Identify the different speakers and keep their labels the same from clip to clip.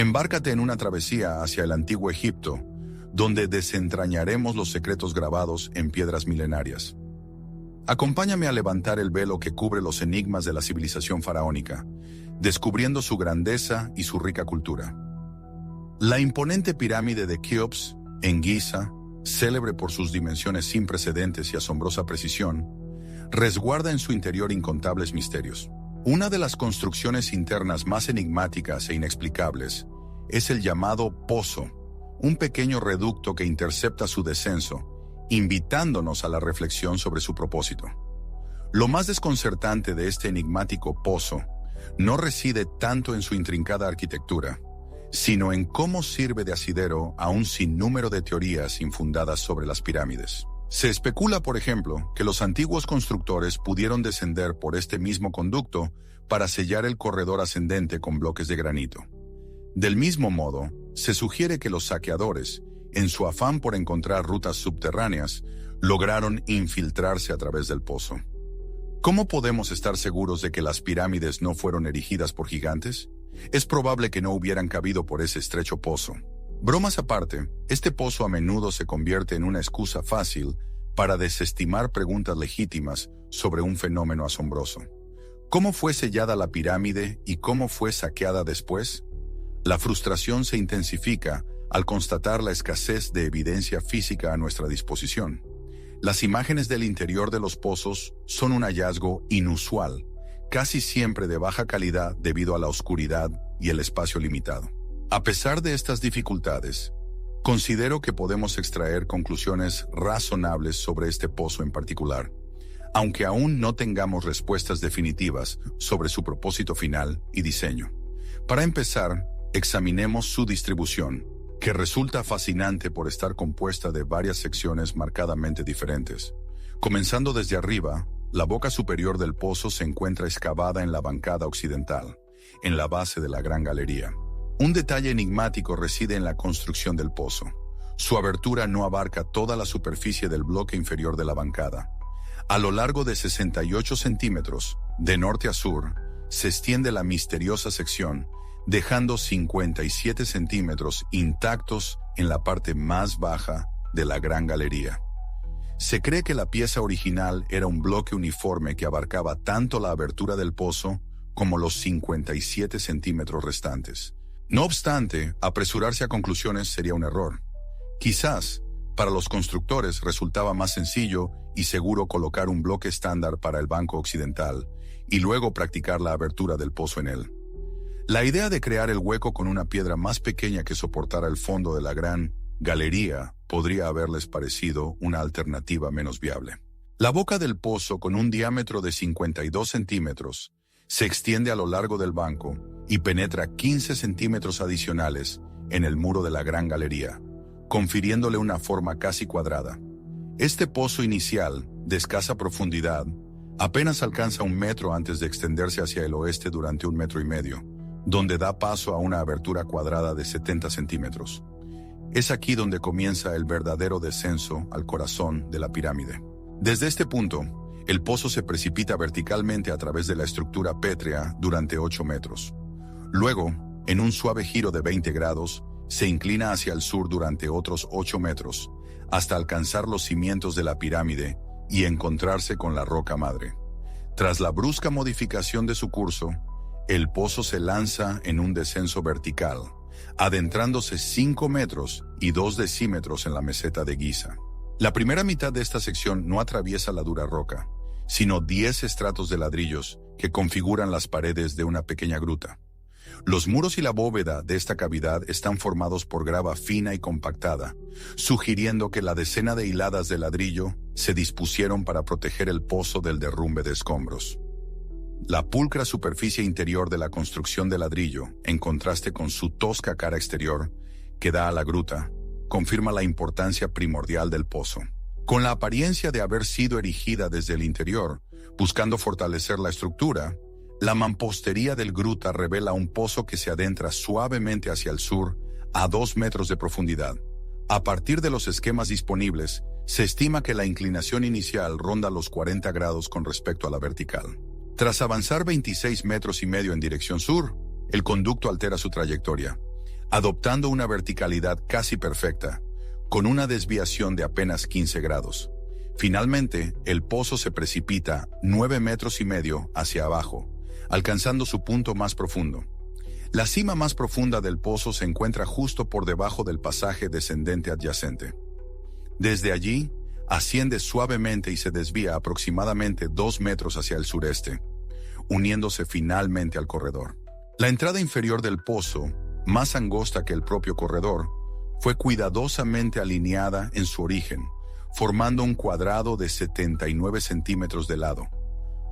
Speaker 1: Embárcate en una travesía hacia el antiguo Egipto, donde desentrañaremos los secretos grabados en piedras milenarias. Acompáñame a levantar el velo que cubre los enigmas de la civilización faraónica, descubriendo su grandeza y su rica cultura. La imponente pirámide de Keops, en Giza, célebre por sus dimensiones sin precedentes y asombrosa precisión, resguarda en su interior incontables misterios. Una de las construcciones internas más enigmáticas e inexplicables es el llamado Pozo, un pequeño reducto que intercepta su descenso, invitándonos a la reflexión sobre su propósito. Lo más desconcertante de este enigmático pozo no reside tanto en su intrincada arquitectura, sino en cómo sirve de asidero a un sinnúmero de teorías infundadas sobre las pirámides. Se especula, por ejemplo, que los antiguos constructores pudieron descender por este mismo conducto para sellar el corredor ascendente con bloques de granito. Del mismo modo, se sugiere que los saqueadores, en su afán por encontrar rutas subterráneas, lograron infiltrarse a través del pozo. ¿Cómo podemos estar seguros de que las pirámides no fueron erigidas por gigantes? Es probable que no hubieran cabido por ese estrecho pozo. Bromas aparte, este pozo a menudo se convierte en una excusa fácil para desestimar preguntas legítimas sobre un fenómeno asombroso. ¿Cómo fue sellada la pirámide y cómo fue saqueada después? La frustración se intensifica al constatar la escasez de evidencia física a nuestra disposición. Las imágenes del interior de los pozos son un hallazgo inusual, casi siempre de baja calidad debido a la oscuridad y el espacio limitado. A pesar de estas dificultades, considero que podemos extraer conclusiones razonables sobre este pozo en particular, aunque aún no tengamos respuestas definitivas sobre su propósito final y diseño. Para empezar, examinemos su distribución, que resulta fascinante por estar compuesta de varias secciones marcadamente diferentes. Comenzando desde arriba, la boca superior del pozo se encuentra excavada en la bancada occidental, en la base de la gran galería. Un detalle enigmático reside en la construcción del pozo. Su abertura no abarca toda la superficie del bloque inferior de la bancada. A lo largo de 68 centímetros, de norte a sur, se extiende la misteriosa sección, dejando 57 centímetros intactos en la parte más baja de la gran galería. Se cree que la pieza original era un bloque uniforme que abarcaba tanto la abertura del pozo como los 57 centímetros restantes. No obstante, apresurarse a conclusiones sería un error. Quizás, para los constructores resultaba más sencillo y seguro colocar un bloque estándar para el banco occidental y luego practicar la abertura del pozo en él. La idea de crear el hueco con una piedra más pequeña que soportara el fondo de la gran galería podría haberles parecido una alternativa menos viable. La boca del pozo, con un diámetro de 52 centímetros, se extiende a lo largo del banco y penetra 15 centímetros adicionales en el muro de la gran galería, confiriéndole una forma casi cuadrada. Este pozo inicial, de escasa profundidad, apenas alcanza 1 metro antes de extenderse hacia el oeste durante 1,5 metros, donde da paso a una abertura cuadrada de 70 centímetros. Es aquí donde comienza el verdadero descenso al corazón de la pirámide. Desde este punto, el pozo se precipita verticalmente a través de la estructura pétrea durante 8 metros. Luego, en un suave giro de 20 grados, se inclina hacia el sur durante otros 8 metros, hasta alcanzar los cimientos de la pirámide y encontrarse con la roca madre. Tras la brusca modificación de su curso, el pozo se lanza en un descenso vertical, adentrándose 5 metros y 2 decímetros en la meseta de Giza. La primera mitad de esta sección no atraviesa la dura roca, sino 10 estratos de ladrillos que configuran las paredes de una pequeña gruta. Los muros y la bóveda de esta cavidad están formados por grava fina y compactada, sugiriendo que la decena de hiladas de ladrillo se dispusieron para proteger el pozo del derrumbe de escombros. La pulcra superficie interior de la construcción de ladrillo, en contraste con su tosca cara exterior, que da a la gruta, confirma la importancia primordial del pozo. Con la apariencia de haber sido erigida desde el interior, buscando fortalecer la estructura, la mampostería del gruta revela un pozo que se adentra suavemente hacia el sur a 2 metros de profundidad. A partir de los esquemas disponibles, se estima que la inclinación inicial ronda los 40 grados con respecto a la vertical. Tras avanzar 26,5 metros en dirección sur, el conducto altera su trayectoria, adoptando una verticalidad casi perfecta, con una desviación de apenas 15 grados. Finalmente, el pozo se precipita 9,5 metros hacia abajo, alcanzando su punto más profundo. La cima más profunda del pozo se encuentra justo por debajo del pasaje descendente adyacente. Desde allí, asciende suavemente y se desvía aproximadamente 2 metros hacia el sureste, uniéndose finalmente al corredor. La entrada inferior del pozo, más angosta que el propio corredor, fue cuidadosamente alineada en su origen, formando un cuadrado de 79 centímetros de lado.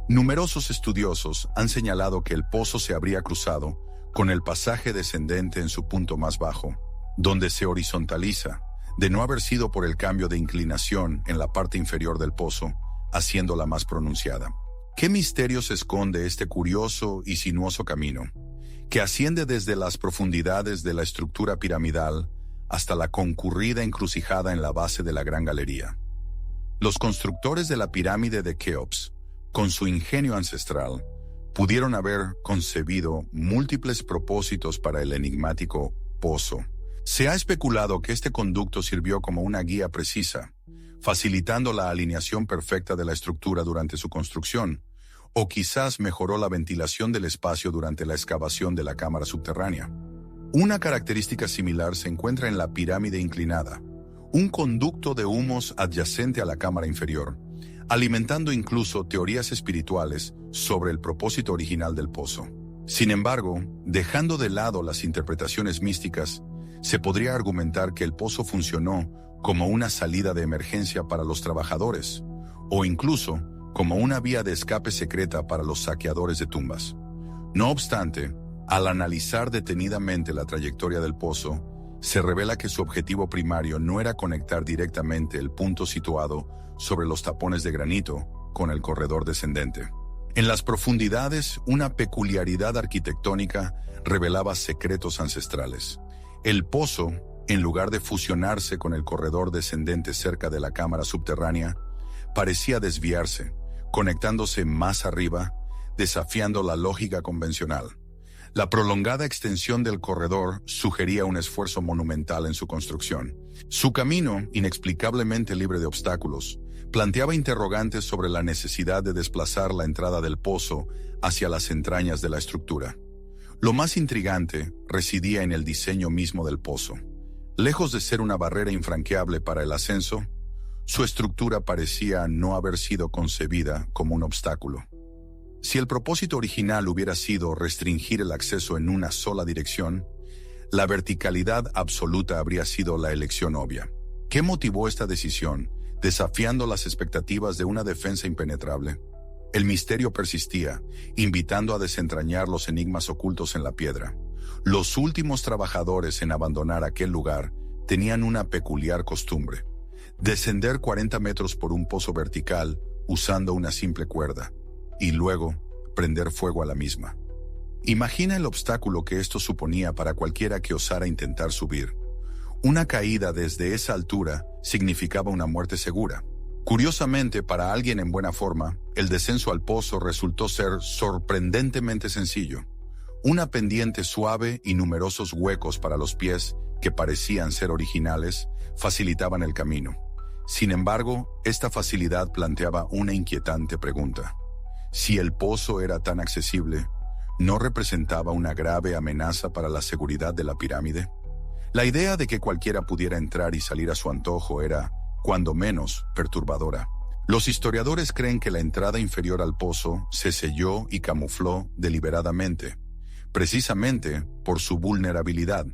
Speaker 1: Numerosos estudiosos han señalado que el pozo se habría cruzado con el pasaje descendente en su punto más bajo, donde se horizontaliza, de no haber sido por el cambio de inclinación en la parte inferior del pozo, haciéndola más pronunciada. ¿Qué misterio se esconde este curioso y sinuoso camino, que asciende desde las profundidades de la estructura piramidal hasta la concurrida encrucijada en la base de la Gran Galería? Los constructores de la pirámide de Keops, con su ingenio ancestral, pudieron haber concebido múltiples propósitos para el enigmático pozo. Se ha especulado que este conducto sirvió como una guía precisa, facilitando la alineación perfecta de la estructura durante su construcción, o quizás mejoró la ventilación del espacio durante la excavación de la cámara subterránea. Una característica similar se encuentra en la pirámide inclinada, un conducto de humos adyacente a la cámara inferior, alimentando incluso teorías espirituales sobre el propósito original del pozo. Sin embargo, dejando de lado las interpretaciones místicas, se podría argumentar que el pozo funcionó como una salida de emergencia para los trabajadores, o incluso como una vía de escape secreta para los saqueadores de tumbas. No obstante, al analizar detenidamente la trayectoria del pozo, se revela que su objetivo primario no era conectar directamente el punto situado sobre los tapones de granito con el corredor descendente. En las profundidades, una peculiaridad arquitectónica revelaba secretos ancestrales. El pozo, en lugar de fusionarse con el corredor descendente cerca de la cámara subterránea, parecía desviarse, conectándose más arriba, desafiando la lógica convencional. La prolongada extensión del corredor sugería un esfuerzo monumental en su construcción. Su camino, inexplicablemente libre de obstáculos, planteaba interrogantes sobre la necesidad de desplazar la entrada del pozo hacia las entrañas de la estructura. Lo más intrigante residía en el diseño mismo del pozo. Lejos de ser una barrera infranqueable para el ascenso, su estructura parecía no haber sido concebida como un obstáculo. Si el propósito original hubiera sido restringir el acceso en una sola dirección, la verticalidad absoluta habría sido la elección obvia. ¿Qué motivó esta decisión, desafiando las expectativas de una defensa impenetrable? El misterio persistía, invitando a desentrañar los enigmas ocultos en la piedra. Los últimos trabajadores en abandonar aquel lugar tenían una peculiar costumbre: descender 40 metros por un pozo vertical usando una simple cuerda, y luego prender fuego a la misma. Imagina el obstáculo que esto suponía para cualquiera que osara intentar subir. Una caída desde esa altura significaba una muerte segura. Curiosamente, para alguien en buena forma, el descenso al pozo resultó ser sorprendentemente sencillo. Una pendiente suave y numerosos huecos para los pies, que parecían ser originales, facilitaban el camino. Sin embargo, esta facilidad planteaba una inquietante pregunta. Si el pozo era tan accesible, ¿no representaba una grave amenaza para la seguridad de la pirámide? La idea de que cualquiera pudiera entrar y salir a su antojo era, cuando menos, perturbadora. Los historiadores creen que la entrada inferior al pozo se selló y camufló deliberadamente, precisamente por su vulnerabilidad.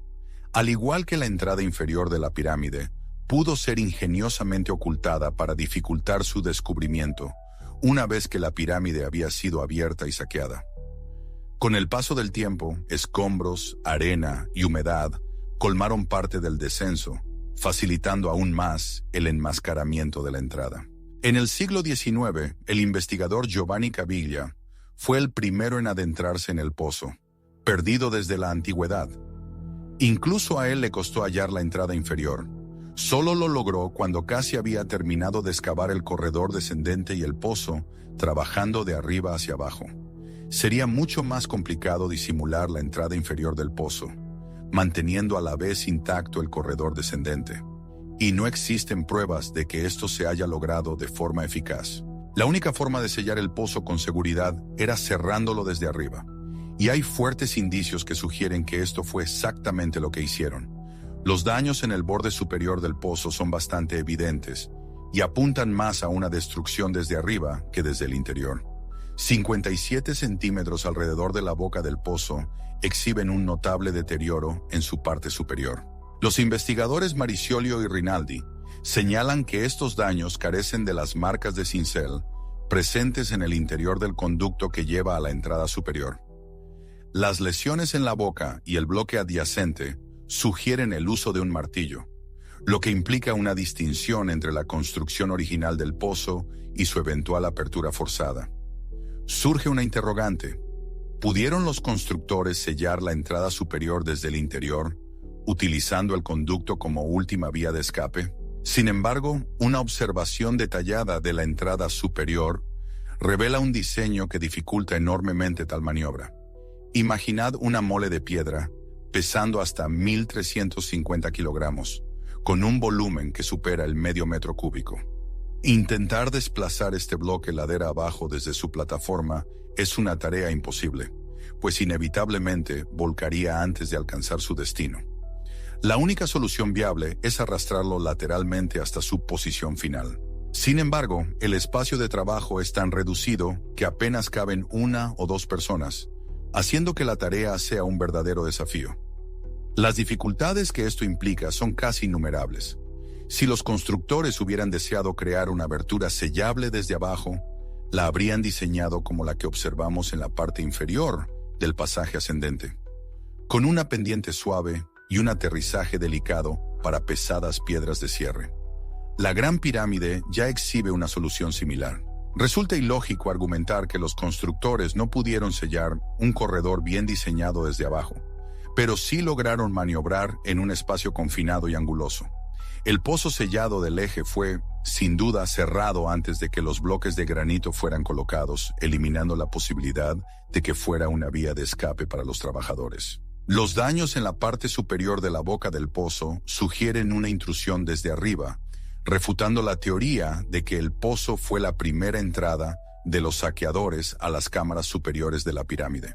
Speaker 1: Al igual que la entrada inferior de la pirámide, pudo ser ingeniosamente ocultada para dificultar su descubrimiento, una vez que la pirámide había sido abierta y saqueada. Con el paso del tiempo, escombros, arena y humedad colmaron parte del descenso, facilitando aún más el enmascaramiento de la entrada. En el siglo XIX, el investigador Giovanni Caviglia fue el primero en adentrarse en el pozo, perdido desde la antigüedad. Incluso a él le costó hallar la entrada inferior. Solo lo logró cuando casi había terminado de excavar el corredor descendente y el pozo, trabajando de arriba hacia abajo. Sería mucho más complicado disimular la entrada inferior del pozo. manteniendo a la vez intacto el corredor descendente. Y no existen pruebas de que esto se haya logrado de forma eficaz. La única forma de sellar el pozo con seguridad era cerrándolo desde arriba. Y hay fuertes indicios que sugieren que esto fue exactamente lo que hicieron. Los daños en el borde superior del pozo son bastante evidentes y apuntan más a una destrucción desde arriba que desde el interior. 57 centímetros alrededor de la boca del pozo exhiben un notable deterioro en su parte superior. Los investigadores Mariciolio y Rinaldi señalan que estos daños carecen de las marcas de cincel presentes en el interior del conducto que lleva a la entrada superior. Las lesiones en la boca y el bloque adyacente sugieren el uso de un martillo, lo que implica una distinción entre la construcción original del pozo y su eventual apertura forzada. Surge una interrogante. ¿Pudieron los constructores sellar la entrada superior desde el interior, utilizando el conducto como última vía de escape? Sin embargo, una observación detallada de la entrada superior revela un diseño que dificulta enormemente tal maniobra. Imaginad una mole de piedra pesando hasta 1.350 kilogramos, con un volumen que supera el medio metro cúbico. Intentar desplazar este bloque ladera abajo desde su plataforma es una tarea imposible, pues inevitablemente volcaría antes de alcanzar su destino. La única solución viable es arrastrarlo lateralmente hasta su posición final. Sin embargo, el espacio de trabajo es tan reducido que apenas caben una o dos personas, haciendo que la tarea sea un verdadero desafío. Las dificultades que esto implica son casi innumerables. Si los constructores hubieran deseado crear una abertura sellable desde abajo, la habrían diseñado como la que observamos en la parte inferior del pasaje ascendente, con una pendiente suave y un aterrizaje delicado para pesadas piedras de cierre. La Gran Pirámide ya exhibe una solución similar. Resulta ilógico argumentar que los constructores no pudieron sellar un corredor bien diseñado desde abajo, pero sí lograron maniobrar en un espacio confinado y anguloso. El pozo sellado del eje fue, sin duda, cerrado antes de que los bloques de granito fueran colocados, eliminando la posibilidad de que fuera una vía de escape para los trabajadores. Los daños en la parte superior de la boca del pozo sugieren una intrusión desde arriba, refutando la teoría de que el pozo fue la primera entrada de los saqueadores a las cámaras superiores de la pirámide.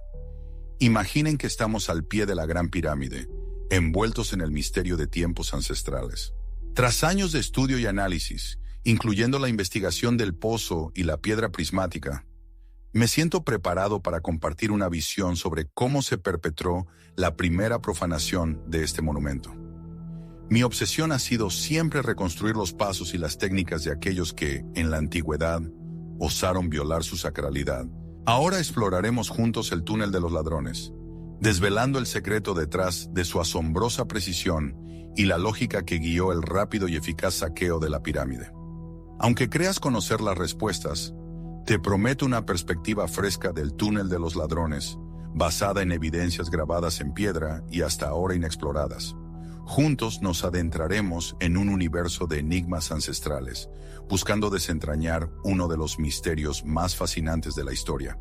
Speaker 1: Imaginen que estamos al pie de la Gran Pirámide, envueltos en el misterio de tiempos ancestrales. Tras años de estudio y análisis, incluyendo la investigación del pozo y la piedra prismática, me siento preparado para compartir una visión sobre cómo se perpetró la primera profanación de este monumento. Mi obsesión ha sido siempre reconstruir los pasos y las técnicas de aquellos que, en la antigüedad, osaron violar su sacralidad. Ahora exploraremos juntos el túnel de los ladrones, desvelando el secreto detrás de su asombrosa precisión y la lógica que guió el rápido y eficaz saqueo de la pirámide. Aunque creas conocer las respuestas, te prometo una perspectiva fresca del túnel de los ladrones, basada en evidencias grabadas en piedra y hasta ahora inexploradas. Juntos nos adentraremos en un universo de enigmas ancestrales, buscando desentrañar uno de los misterios más fascinantes de la historia.